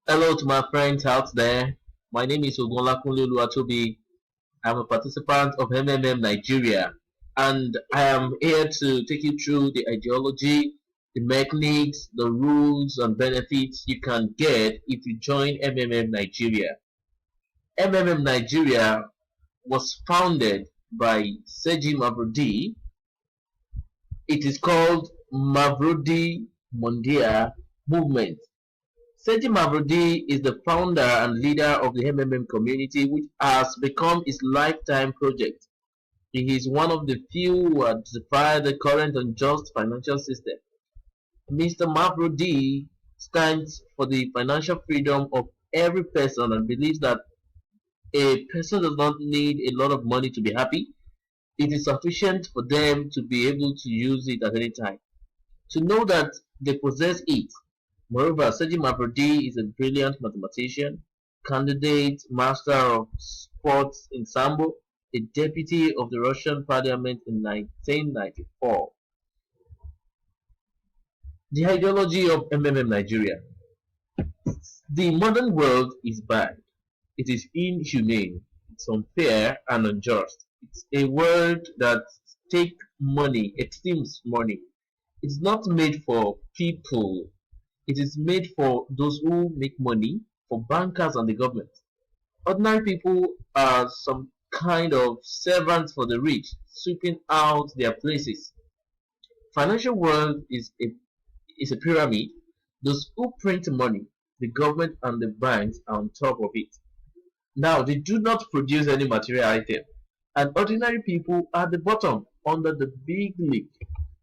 Hello to my friends out there. My name is Ogunlakunle Oluwatobi. I'm a participant of MMM Nigeria, and I am here to take you through the ideology, the mechanics, the rules and benefits you can get if you join MMM Nigeria. MMM Nigeria was founded by Seji Mavrodi. It is called Mavrodi Mondia Movement. Seji Mavrodi is the founder and leader of the MMM community, which has become his lifetime project. He is one of the few who have defied the current unjust financial system. Mr. Mavrodi stands for the financial freedom of every person and believes that a person does not need a lot of money to be happy. It is sufficient for them to be able to use it at any time, to know that they possess it. Moreover, Sergei Mavrodi is a brilliant mathematician, candidate master of sports in Sambo, a deputy of the Russian parliament in 1994. The ideology of MMM Nigeria. The modern world is bad. It is inhumane. It's unfair and unjust. It's a world that takes money, esteems money. It's not made for people. It is made for those who make money, for bankers and the government. Ordinary people are some kind of servants for the rich, sweeping out their places. Financial world is a pyramid. Those who print money, the government and the banks are on top of it. Now they do not produce any material item, and ordinary people are at the bottom under the big league.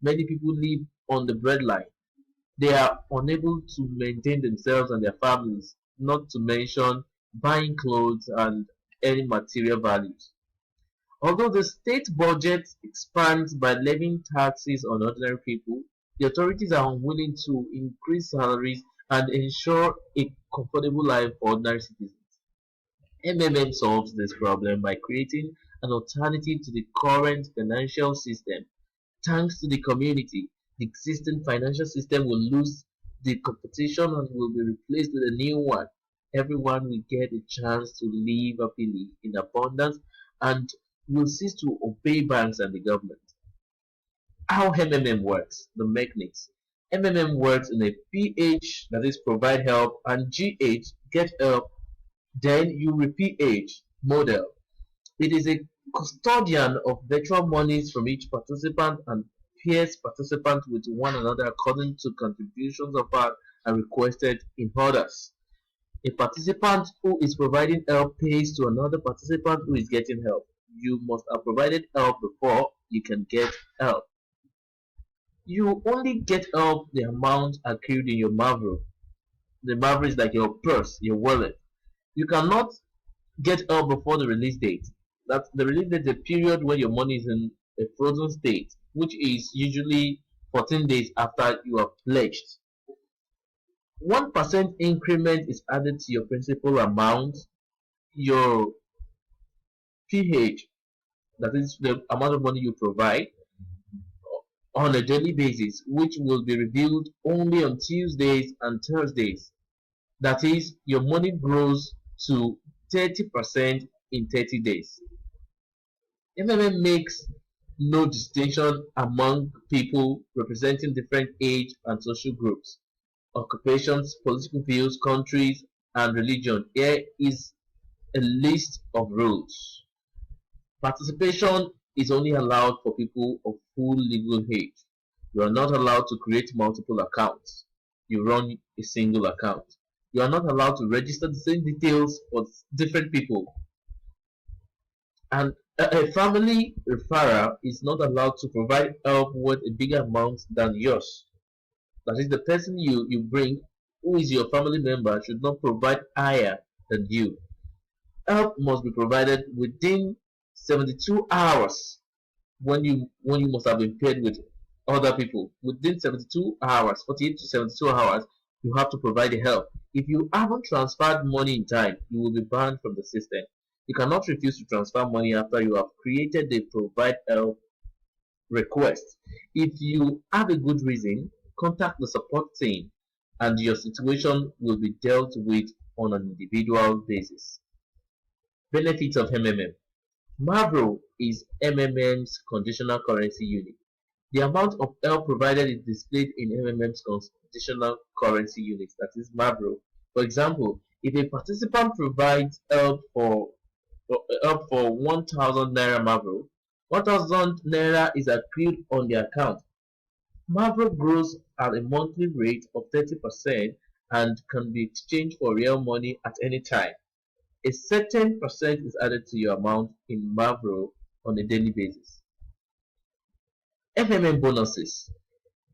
Many people live on the breadline. They are unable to maintain themselves and their families, not to mention buying clothes and any material values. Although the state budget expands by levying taxes on ordinary people, the authorities are unwilling to increase salaries and ensure a comfortable life for ordinary citizens. MMM solves this problem by creating an alternative to the current financial system. Thanks to the community, the existing financial system will lose the competition and will be replaced with a new one. Everyone will get a chance to live happily in abundance and will cease to obey banks and the government. How MMM works, the mechanics. MMM works in a PH, that is provide help, and GH, get help, then you repeat PH model. It is a custodian of virtual monies from each participant and pairs participants with one another according to contributions offered and requested in orders. A participant who is providing help pays to another participant who is getting help. You must have provided help before you can get help. You only get help the amount accrued in your Mavro. The Mavro is like your purse, your wallet. You cannot get help before the release date. That the release date is a period when your money is in a frozen state, which is usually 14 days after you have pledged. 1% increment is added to your principal amount, your PH, that is the amount of money you provide, on a daily basis, which will be reviewed only on Tuesdays and Thursdays. That is, your money grows to 30% in 30 days. MMM makes no distinction among people representing different age and social groups, occupations, political views, countries, and religion. Here is a list of rules. Participation is only allowed for people of full legal age. You are not allowed to create multiple accounts. You run a single account. You are not allowed to register the same details for different people. And a family referrer is not allowed to provide help worth a bigger amount than yours. That is, the person you bring, who is your family member, should not provide higher than you. Help must be provided within 72 hours when you must have been paired with other people. Within 72 hours, 48 to 72 hours, you have to provide the help. If you haven't transferred money in time, you will be banned from the system. You cannot refuse to transfer money after you have created the provide help request. If you have a good reason, contact the support team and your situation will be dealt with on an individual basis. Benefits of MMM. Mavro is MMM's conditional currency unit. The amount of help provided is displayed in MMM's conditional currency unit, that is Mavro. For example, if a participant provides help for 1,000 naira Mavro, 1,000 naira is accrued on the account. Mavro grows at a monthly rate of 30% and can be exchanged for real money at any time. A certain percent is added to your amount in Mavro on a daily basis. MMM bonuses.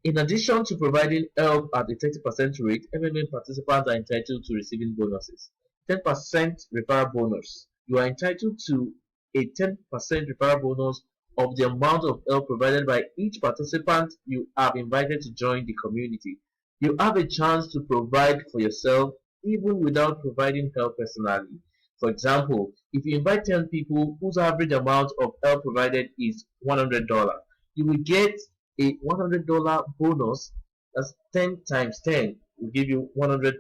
In addition to providing help at a 30% rate, MMM participants are entitled to receiving bonuses. 10% referral bonus. You are entitled to a 10% referral bonus of the amount of help provided by each participant you have invited to join the community. You have a chance to provide for yourself even without providing help personally. For example, if you invite 10 people whose average amount of help provided is $100, you will get a $100 bonus. That's 10 times 10 will give you $100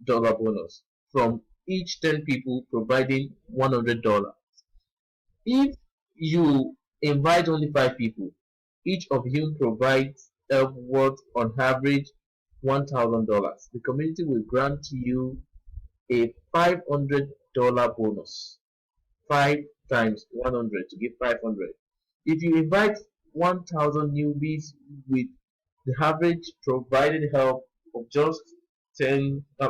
bonus from each 10 people providing $100. If you invite only 5 people, each of whom provides help worth on average $1,000, the community will grant you a $500 bonus. 5 times 100 to give 500. If you invite 1,000 newbies with the average provided help of just $100, I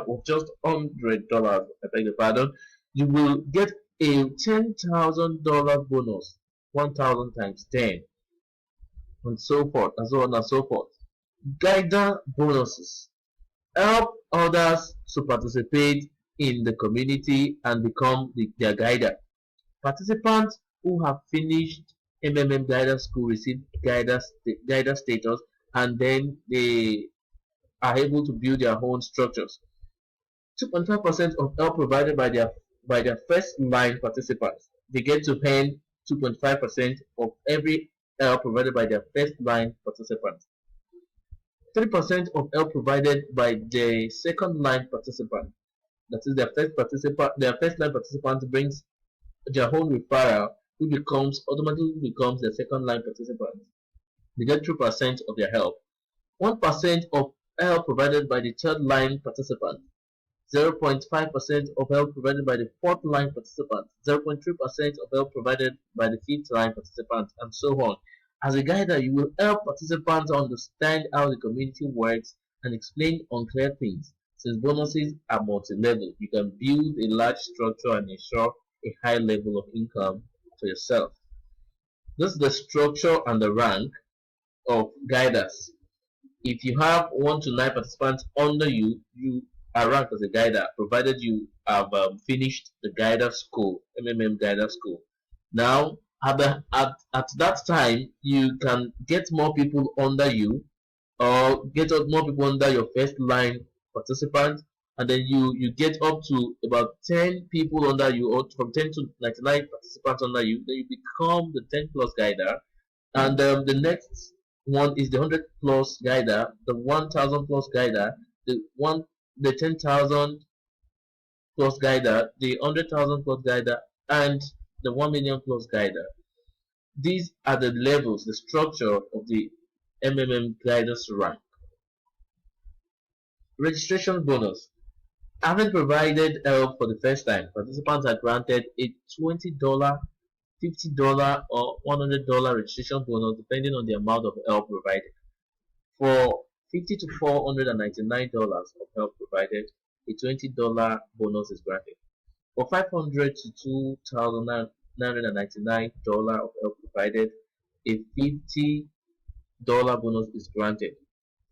beg your pardon, you will get a $10,000 bonus, 1,000 times 10, and so forth, and so on and so forth. Guider bonuses. Help others to participate in the community and become their guider. Participants who have finished MMM Guider School receive guider status, and then they are able to build their own structures. 2.5% of help provided by their first line participants. They get to earn 2.5% of every help provided by their first line participants. 3% of help provided by the second line participant. That is their first line participant brings their own referral, who automatically becomes the second line participant. They get 2% of their help. 1% of help provided by the third line participant. 0.5% of help provided by the fourth line participant. 0.3% of help provided by the fifth line participant, and so on. As a guider, you will help participants understand how the community works and explain unclear things. Since bonuses are multi-level, you can build a large structure and ensure a high level of income for yourself. This is the structure and the rank of guiders. If you have 1 to 9 participants under you, you are ranked as a guider, provided you have finished the guider school, MMM guider school. Now, at that time, you can get more people under you, or get more people under your first line participant, and then you get up to about 10 people under you, or from 10 to 99 participants under you. Then you become the 10 plus guider, and the next one is the 100 plus guider, the 1,000 plus guider, the 10,000 plus guider, the 100,000 plus guider, and the 1 million plus guider. These are the levels, the structure of the MMM guiders rank. Registration bonus. Having provided help for the first time, participants are granted a $20, $50, or $100 registration bonus depending on the amount of help provided. For $50 to $499 of help provided, a $20 bonus is granted. For $500 to $2,999 of help provided, a $50 bonus is granted.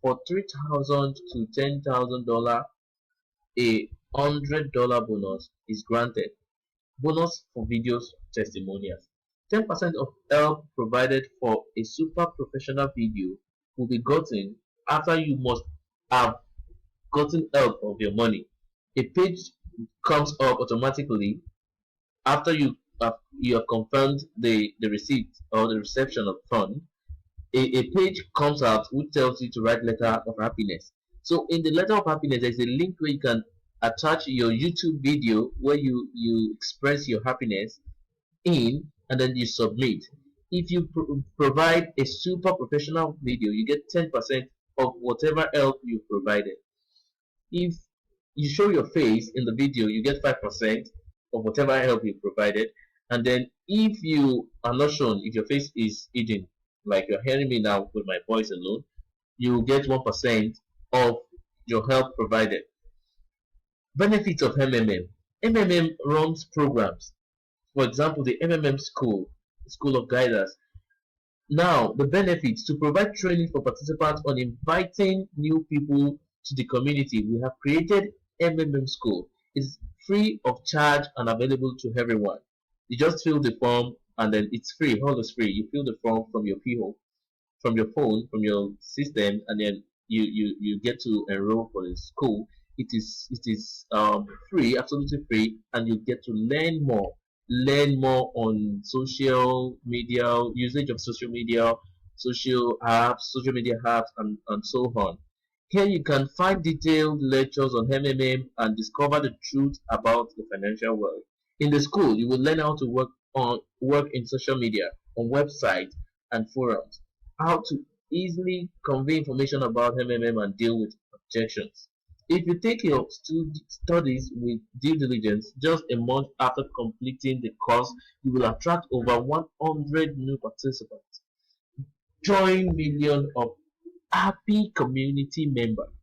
For $3,000 to $10,000, a $100 bonus is granted. Bonus for videos testimonials. 10% of help provided for a super professional video will be gotten after you must have gotten help of your money. A page comes up automatically after you have confirmed the receipt or the reception of fund. A page comes out which tells you to write letter of happiness. So in the letter of happiness, there's a link where you can attach your YouTube video where you express your happiness in, and then you submit. If you provide a super professional video, you get 10% of whatever help you provided. If you show your face in the video, you get 5% of whatever help you provided. And then if you are not shown, if your face is hidden, like you're hearing me now with my voice alone, you get 1% of your help provided. Benefits of MMM. MMM runs programs. For example, the MMM School of Guidance. Now, the benefits: to provide training for participants on inviting new people to the community. We have created MMM School. It's free of charge and available to everyone. You just fill the form and then it's free. All is free. You fill the form from your PO, from your phone, from your system, and then you get to enroll for the school. It is free, absolutely free, and you get to learn more on social media, usage of social media apps, and so on. Here you can find detailed lectures on MMM and discover the truth about the financial world. In the school, you will learn how to work in social media, on websites and forums, how to easily convey information about MMM and deal with objections. If you take your studies with due diligence, just a month after completing the course, you will attract over 100 new participants. Join millions of happy community members.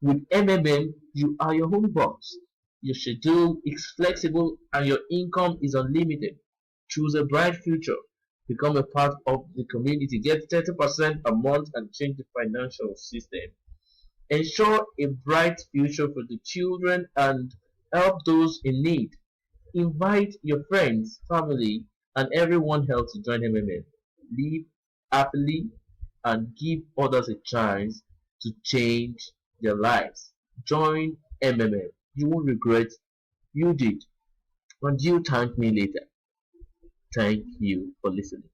With MMM, you are your own boss. Your schedule is flexible and your income is unlimited. Choose a bright future. Become a part of the community. Get 30% a month and change the financial system. Ensure a bright future for the children and help those in need. Invite your friends, family, and everyone else to join MMM. Live happily and give others a chance to change their lives. Join MMM. You won't regret you did, and you thank me later. Thank you for listening.